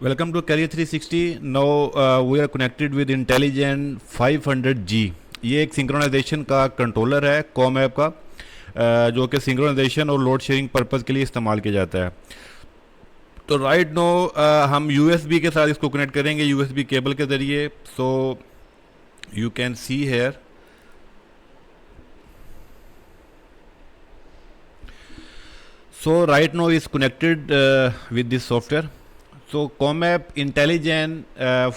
Welcome to Career 360. Now we are connected with Intelligent 500G. ये एक synchronisation का controller है कॉम ऐप का, जो कि सिंक्रोनाइजेशन और लोड शेयरिंग पर्पज़ के लिए इस्तेमाल किया जाता है। तो राइट नो हम यूएसबी के साथ इसको कनेक्ट करेंगे, यूएसबी केबल के ज़रिए। So you can see here so right now is connected with this software. So ComAp intelligent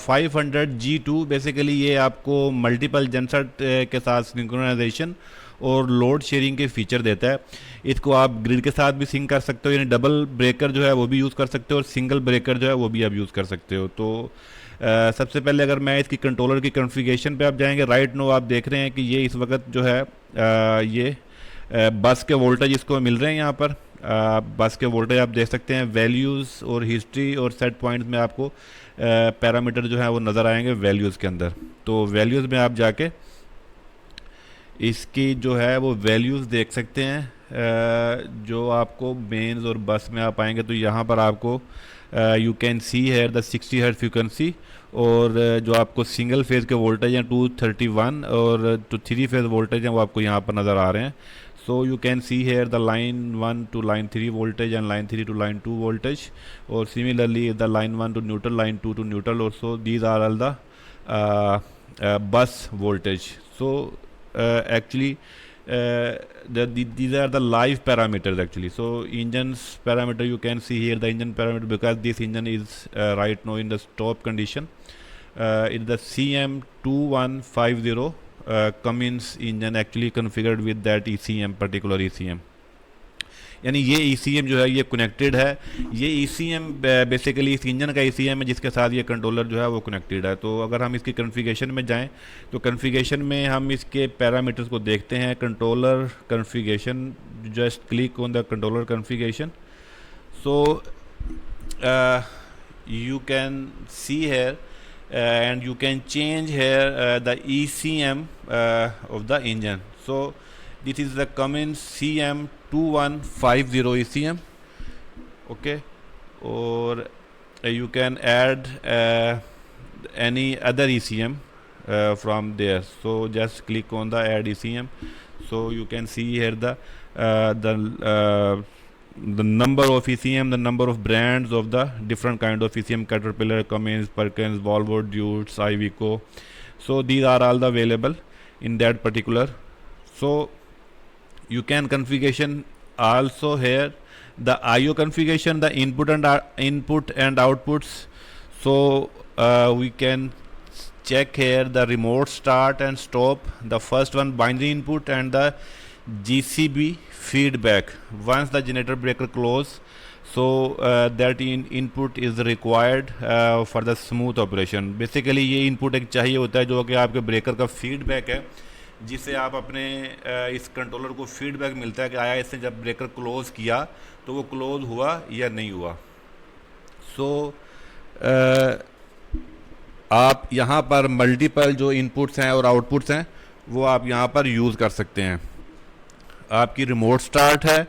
500G2 basically ये आपको मल्टीपल जनसेट के साथ सिंक्रोनाइजेशन और लोड शेयरिंग के फीचर देता है। इसको आप ग्रिड के साथ भी सिंक कर सकते हो, यानी डबल ब्रेकर जो है वो भी यूज़ कर सकते हो और सिंगल ब्रेकर जो है वो भी आप यूज़ कर सकते हो। तो सबसे पहले अगर मैं इसकी कंट्रोलर की कॉन्फ़िगरेशन पे आप जाएंगे, राइट नो आप देख रहे हैं कि ये इस वक्त जो है ये बस के वोल्टेज इसको मिल रहे हैं यहाँ पर। बस के वोल्टेज आप देख सकते हैं, वैल्यूज़ और हिस्ट्री और सेट पॉइंट्स में आपको पैरामीटर जो है वो नज़र आएंगे वैल्यूज़ के अंदर। तो वैल्यूज़ में आप जाके इसकी जो है वो वैल्यूज़ देख सकते हैं। जो आपको मेन्स और बस में आप आएंगे तो यहाँ पर आपको यू कैन सी है द 60 हर्ट्ज फ्रीक्वेंसी, और जो आपको सिंगल फेज़ के वोल्टेज हैं 231 और जो थ्री फेज़ वोल्टेज हैं वो आपको यहाँ पर नज़र आ रहे हैं। So you can see here the line 1 to line 3 voltage and line 3 to line 2 voltage, or similarly the line 1 to neutral, line 2 to neutral also. These are all the bus voltage. So actually these are the live parameters actually. So engine's parameter you can see here, the engine parameter, because this engine is right now in the stop condition. It's the CM2150 Cummins engine actually configured with that ECM, particular ECM। यानी ये ECM जो है ये connected है। ये ECM basically इस engine का ECM है जिसके साथ ये कंट्रोलर जो है वो कनेक्टेड है। तो अगर हम इसकी कॉन्फ़िगरेशन में जाएं तो कॉन्फ़िगरेशन में हम इसके पैरामीटर्स को देखते हैं। Controller configuration, just click on the controller configuration. So you can see here and you can change here the ECM of the engine. So this is the Cummins CM2150 ECM, okay, or you can add any other ECM from there. So just click on the add ECM. So you can see here the number of ECM, the number of brands of the different kind of ECM: Caterpillar, Cummins, Perkins, Volvo, Dutes, Iveco. So these are all the available in that particular. So you can configuration also here the IO configuration, the input and outputs. So we can check here the remote start and stop, the first one binary input, and the GCB feedback once the generator breaker close. So that input is required for the smooth operation. Basically ये input एक चाहिए होता है जो कि आपके breaker का feedback है, जिससे आप अपने इस कंट्रोलर को फीडबैक मिलता है कि आया इसने जब ब्रेकर क्लोज़ किया तो वो क्लोज़ हुआ या नहीं हुआ। सो आप यहाँ पर मल्टीपल जो इनपुट्स हैं और आउटपुट्स हैं वो आप यहाँ पर यूज़ कर सकते हैं। आपकी रिमोट स्टार्ट है,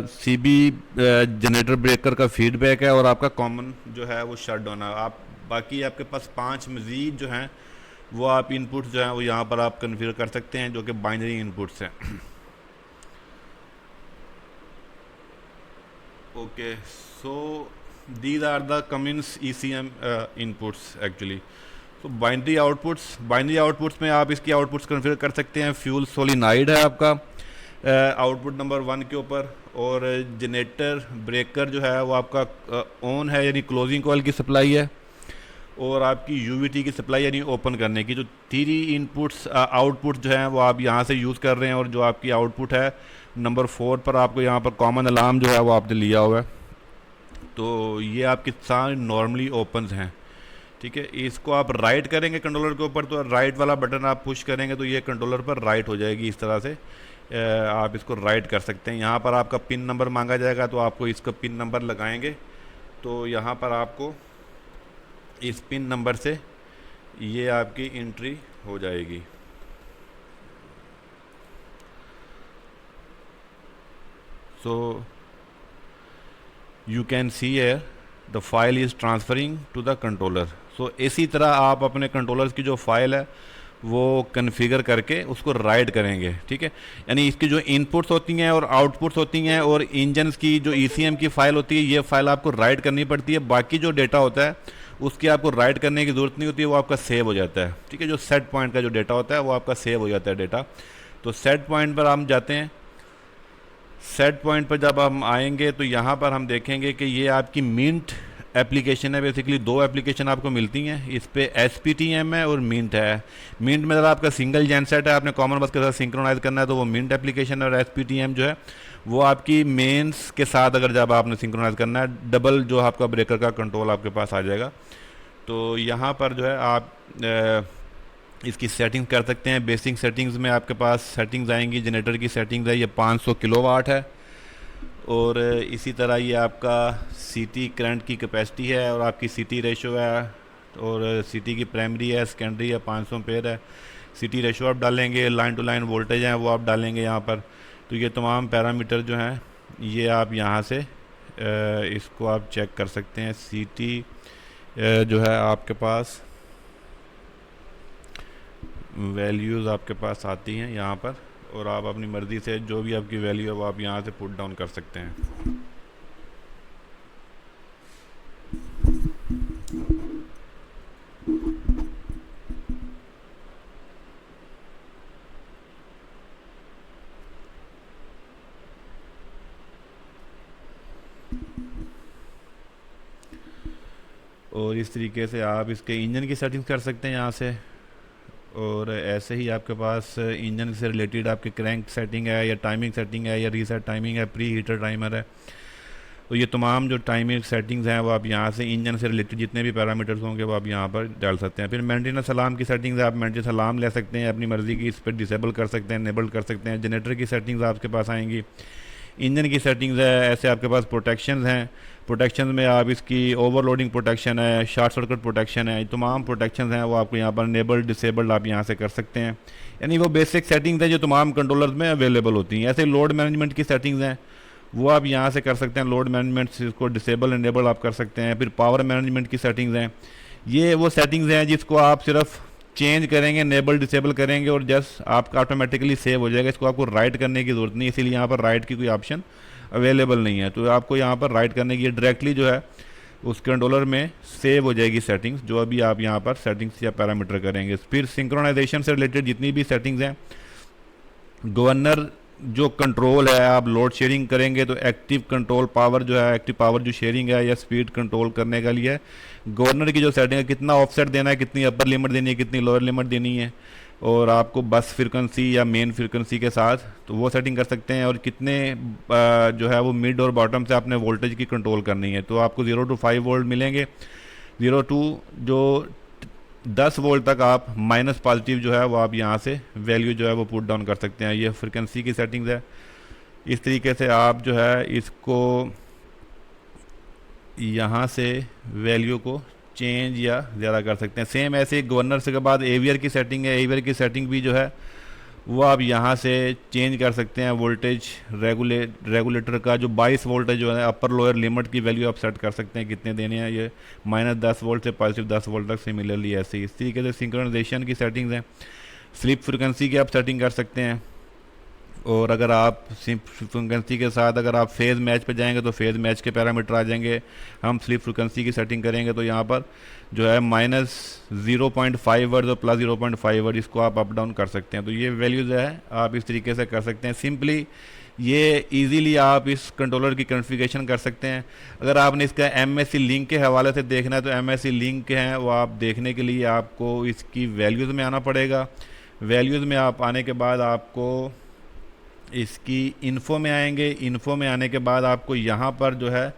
सीबी जनरेटर ब्रेकर का फीडबैक है, और आपका कॉमन जो है वो शट डाउन है। आप बाकी आपके पास 5 मज़ीद जो हैं वो आप इनपुट्स जो हैं वो यहाँ पर आप कन्फिगर कर सकते हैं, जो कि बाइनरी इनपुट्स हैं। Okay, so these are the Cummins ECM inputs actually. तो बाइनरी आउटपुट्स में आप इसकी आउटपुट्स कन्फिगर कर सकते हैं। फ्यूल सोलिनाइड है आपका आउटपुट नंबर 1 के ऊपर, और जनरेटर ब्रेकर जो है वो आपका ऑन है, यानी क्लोजिंग कॉइल की सप्लाई है, और आपकी यूवीटी की सप्लाई यानी ओपन करने की। जो 3 इनपुट्स आउटपुट जो हैं वो आप यहाँ से यूज़ कर रहे हैं, और जो आपकी आउटपुट है नंबर 4 पर आपको यहाँ पर कॉमन अलार्म जो है वो आपने लिया हुआ है। तो ये आपके सारे नॉर्मली ओपन हैं, ठीक है। इसको आप राइट करेंगे कंट्रोलर के ऊपर, तो राइट वाला बटन आप पुश करेंगे तो ये कंट्रोलर पर राइट हो जाएगी। इस तरह से आप इसको राइट कर सकते हैं। यहाँ पर आपका पिन नंबर मांगा जाएगा, तो आपको इसका पिन नंबर लगाएंगे तो यहाँ पर आपको इस पिन नंबर से ये आपकी एंट्री हो जाएगी। So you can see here the file is transferring to the controller. So इसी तरह आप अपने कंट्रोलर्स की जो फाइल है वो कन्फिगर करके उसको राइट करेंगे, ठीक है। यानी इसकी जो इनपुट्स होती हैं और आउटपुट्स होती हैं और इंजन्स की जो ईसीएम की फ़ाइल होती है, ये फ़ाइल आपको राइट करनी पड़ती है। बाकी जो डेटा होता है उसकी आपको राइट करने की ज़रूरत नहीं होती है, वो आपका सेव हो जाता है, ठीक है। जो सेट पॉइंट का जो डेटा होता है वो आपका सेव हो जाता है डेटा। तो सेट पॉइंट पर हम जाते हैं। सेट पॉइंट पर जब हम आएंगे तो यहाँ पर हम देखेंगे कि ये आपकी मिंट एप्लीकेशन है। बेसिकली दो एप्लीकेशन आपको मिलती हैं, इस पे SPTM है और मिंट है। मिंट में अगर आपका सिंगल जेनसेट है, आपने कॉमन बस के साथ सिंक्रोनाइज करना है तो वो मिंट एप्लीकेशन है, और SPTM जो है वो आपकी मेंस के साथ अगर जब आपने सिंक्रोनाइज करना है, डबल जो आपका ब्रेकर का कंट्रोल आपके पास आ जाएगा। तो यहाँ पर जो है आप इसकी सेटिंग्स कर सकते हैं। बेसिक सेटिंग्स में आपके पास सेटिंग्स आएंगी। जनरेटर की सेटिंग्स है, ये 500 किलोवाट है, और इसी तरह ये आपका सीटी करंट की कैपेसिटी है, और आपकी सीटी रेशो है, और सीटी की प्राइमरी है, सेकेंडरी है, 500 एम्पेयर है। सीटी रेशो आप डालेंगे, लाइन टू लाइन वोल्टेज हैं वो आप डालेंगे यहाँ पर। तो ये तमाम पैरामीटर जो हैं ये आप यहाँ से इसको आप चेक कर सकते हैं। सीटी जो है आपके पास वैल्यूज़ आपके पास आती हैं यहाँ पर, और आप अपनी मर्ज़ी से जो भी आपकी वैल्यू है वो आप यहाँ से पुट डाउन कर सकते हैं। और इस तरीके से आप इसके इंजन की सेटिंग्स कर सकते हैं यहाँ से। और ऐसे ही आपके पास इंजन से रिलेटेड आपके क्रैंक सेटिंग है, या टाइमिंग सेटिंग है, या रीसेट टाइमिंग है, प्री हीटर टाइमर है। तो ये तमाम जो टाइमिंग सेटिंग्स हैं वो आप यहाँ से इंजन से रिलेटेड जितने भी पैरामीटर्स होंगे वो आप यहाँ पर डाल सकते हैं। फिर मेंटेनेंस अलार्म की सेटिंग्स है, आप मेंटेनेंस अलार्म ले सकते हैं अपनी मर्ज़ी की, इस पर डिसेबल कर सकते हैं, इनेबल कर सकते हैं। जनरेटर की सेटिंग्स आपके पास आएंगी। इंजन की सेटिंग्स है, ऐसे आपके पास प्रोटेक्शंस हैं। प्रोटेक्शन में आप इसकी ओवरलोडिंग प्रोटेक्शन है, शॉर्ट सर्किट प्रोटेक्शन है, तमाम प्रोटेक्शन हैं वो आपको यहाँ पर इनेबल डिसेबल्ड आप यहाँ से कर सकते हैं। यानी वो बेसिक सेटिंग्स हैं जो तमाम कंट्रोलर्स में अवेलेबल होती हैं। ऐसे लोड मैनेजमेंट की सेटिंग्स हैं वो आप यहाँ से कर सकते हैं। लोड मैनेजमेंट इसको डिसेबल इनेबल आप कर सकते हैं। फिर पावर मैनेजमेंट की सेटिंग्स हैं, ये वो सेटिंग्स हैं जिसको आप सिर्फ चेंज करेंगे, इनेबल डिसेबल करेंगे और जस्ट आपका ऑटोमेटिकली सेव हो जाएगा। इसको आपको राइट करने की ज़रूरत नहीं, इसीलिए यहाँ पर राइट की कोई ऑप्शन अवेलेबल नहीं है। तो आपको यहाँ पर राइट करने की डायरेक्टली जो है उस कंट्रोलर में सेव हो जाएगी सेटिंग्स, जो अभी आप यहाँ पर सेटिंग्स या पैरामीटर करेंगे। फिर सिंक्रोनाइजेशन से रिलेटेड जितनी भी सेटिंग्स हैं, गवर्नर जो कंट्रोल है, आप लोड शेयरिंग करेंगे तो एक्टिव कंट्रोल पावर जो है, एक्टिव पावर जो शेयरिंग है या स्पीड कंट्रोल करने के लिए गवर्नर की जो सेटिंग है, कितना ऑफसेट देना है, कितनी अपर लिमिट देनी है, कितनी लोअर लिमिट देनी है, और आपको बस फ्रीक्वेंसी या मेन फ्रीक्वेंसी के साथ तो वो सेटिंग कर सकते हैं। और कितने जो है वो मिड और बॉटम से आपने वोल्टेज की कंट्रोल करनी है, तो आपको 0 to 5 वोल्ट मिलेंगे। 0 to जो 10 वोल्ट तक आप माइनस पॉजिटिव जो है वो आप यहाँ से वैल्यू जो है वो पुट डाउन कर सकते हैं। ये फ्रिक्वेंसी की सेटिंग्स है। इस तरीके से आप जो है इसको यहाँ से वैल्यू को चेंज या ज़्यादा कर सकते हैं। सेम ऐसे गवर्नर से के बाद एवियर की सेटिंग है। एवियर की सेटिंग भी जो है वो आप यहाँ से चेंज कर सकते हैं। वोल्टेज रेगुलेटर का जो 22 वोल्ट है जो है, अपर लोअर लिमिट की वैल्यू आप सेट कर सकते हैं कितने देने हैं। ये -10 वोल्ट से +10 वोल्ट तक सिमिलरली ऐसे ही। इस तरीके से सिंक्रोनाइजेशन की सेटिंग्स हैं। स्लिप फ्रिक्वेंसी की आप सेटिंग कर सकते हैं। और अगर आप फ्रिक्वेंसी के साथ अगर आप फेज़ मैच पे जाएंगे तो फेज़ मैच के पैरामीटर आ जाएंगे। हम स्लिप फ्रिक्वेंसी की सेटिंग करेंगे तो यहाँ पर जो है -0.5 वर्ड और +0.5 वर्ड इसको आप अप डाउन कर सकते हैं। तो ये वैल्यू जो है आप इस तरीके से कर सकते हैं। सिंपली ये इजीली आप इस कंट्रोलर की कॉन्फ़िगरेशन कर सकते हैं। अगर आपने इसका MSC लिंक के हवाले से देखना है तो MSC लिंक हैं वो आप देखने के लिए आपको इसकी वैल्यूज़ में आना पड़ेगा। वैल्यूज़ में आप आने के बाद आपको इसकी इन्फो में आएंगे। इन्फो में आने के बाद आपको यहाँ पर जो है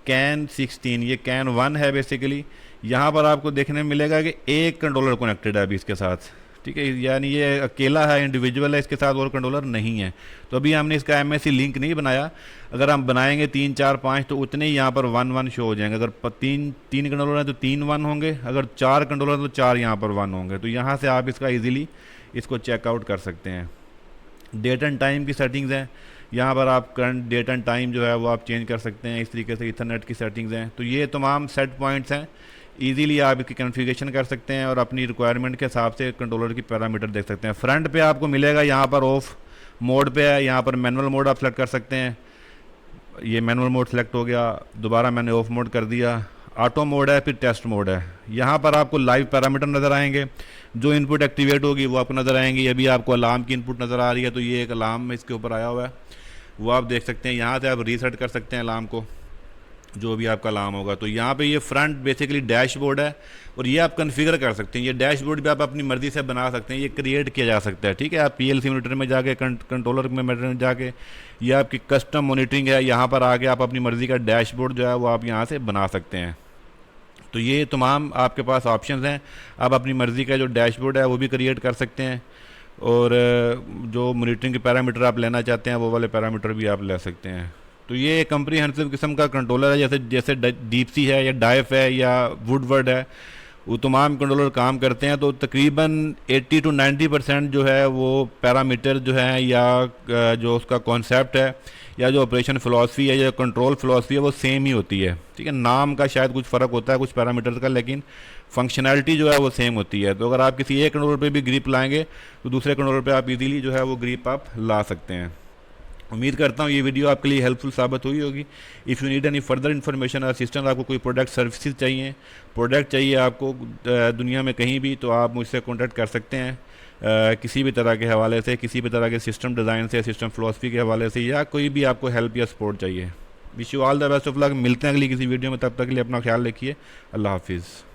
CAN 16, ये CAN 1 है बेसिकली। यहाँ पर आपको देखने में मिलेगा कि एक कंट्रोलर कनेक्टेड है अभी इसके साथ, ठीक है। यानी ये अकेला है, इंडिविजुअल है, इसके साथ और कंट्रोलर नहीं है। तो अभी हमने इसका MSC लिंक नहीं बनाया। अगर हम बनाएंगे 3, 4, 5 तो उतने ही यहाँ पर 1 शो हो जाएंगे। अगर तीन कंट्रोलर हैं तो 3 1 होंगे, अगर 4 कंट्रोलर हैं तो 4 यहाँ पर 1 होंगे। तो यहाँ से आप इसका ईजिली इसको चेकआउट कर सकते हैं। डेट एंड टाइम की सेटिंग्स हैं। यहाँ पर आप करंट डेट एंड टाइम जो है वो आप चेंज कर सकते हैं। इस तरीके से ईथरनेट की सेटिंग्स हैं। तो ये तमाम सेट पॉइंट्स हैं, इजीली आप इसकी कॉन्फ़िगरेशन कर सकते हैं और अपनी रिक्वायरमेंट के हिसाब से कंट्रोलर की पैरामीटर देख सकते हैं। फ्रंट पे आपको मिलेगा यहाँ पर ऑफ मोड पे है, यहाँ पर मैनुअल मोड आप सेलेक्ट कर सकते हैं। ये मैनुअल मोड सेलेक्ट हो गया, दोबारा मैंने ऑफ मोड कर दिया। ऑटो मोड है, फिर टेस्ट मोड है। यहाँ पर आपको लाइव पैरामीटर नज़र आएंगे, जो इनपुट एक्टिवेट होगी वो आपको नज़र आएंगी। अभी आपको अलार्म की इनपुट नज़र आ रही है, तो ये एक अलार्म इसके ऊपर आया हुआ है, वो आप देख सकते हैं। यहाँ से आप रीसेट कर सकते हैं अलार्म को, जो भी आपका अलार्म होगा। तो यहाँ पे ये फ्रंट बेसिकली डैशबोर्ड है और ये आप कन्फिगर कर सकते हैं। ये डैशबोर्ड भी आप अपनी मर्ज़ी से बना सकते हैं, ये क्रिएट किया जा सकता है, ठीक है। आप PLC मॉनिटर में जाके कंट्रोलर में जाके ये आपकी कस्टम मॉनिटरिंग है, यहाँ पर आके आप अपनी मर्ज़ी का डैशबोर्ड जो है वो आप यहाँ से बना सकते हैं। तो ये तमाम आपके पास ऑप्शंस हैं। आप अपनी मर्ज़ी का जो डैशबोर्ड है वो भी क्रिएट कर सकते हैं और जो मॉनिटरिंग के पैरामीटर आप लेना चाहते हैं वो वाले पैरामीटर भी आप ले सकते हैं। तो ये कम्प्रीहेंसिव किस्म का कंट्रोलर है, जैसे डीपसी है या डाइफ है या वुडवर्ड है, वो तमाम कंट्रोलर काम करते हैं। तो तकरीबन 80 to 90% जो है वो पैरामीटर जो है या जो उसका कॉन्सेप्ट है या जो ऑपरेशन फ़िलासफ़ी है या कंट्रोल फ़िलासफ़ी है वो सेम ही होती है, ठीक है। नाम का शायद कुछ फ़र्क होता है कुछ पैरामीटर्स का, लेकिन फंक्शनैलिटी जो है वो सेम होती है। तो अगर आप किसी एक कंट्रोलर पे भी ग्रिप लाएंगे तो दूसरे कंट्रोलर पे आप इजीली जो है वो ग्रिप आप ला सकते हैं। उम्मीद करता हूँ ये वीडियो आपके लिए हेल्पफुल साबित हुई होगी। If you need any further information और असिस्टेंस, आपको कोई प्रोडक्ट सर्विसेज चाहिए, प्रोडक्ट चाहिए आपको दुनिया में कहीं भी, तो आप मुझसे कॉन्टैक्ट कर सकते हैं किसी भी तरह के हवाले से, किसी भी तरह के सिस्टम डिज़ाइन से, सिस्टम फ़िलासफ़ी के हवाले से, या कोई भी आपको हेल्प या सपोर्ट चाहिए। Wish you all the best of luck. मिलते हैं अगली किसी वीडियो में, तब तक के लिए अपना ख्याल रखिए। अल्लाह हाफिज़।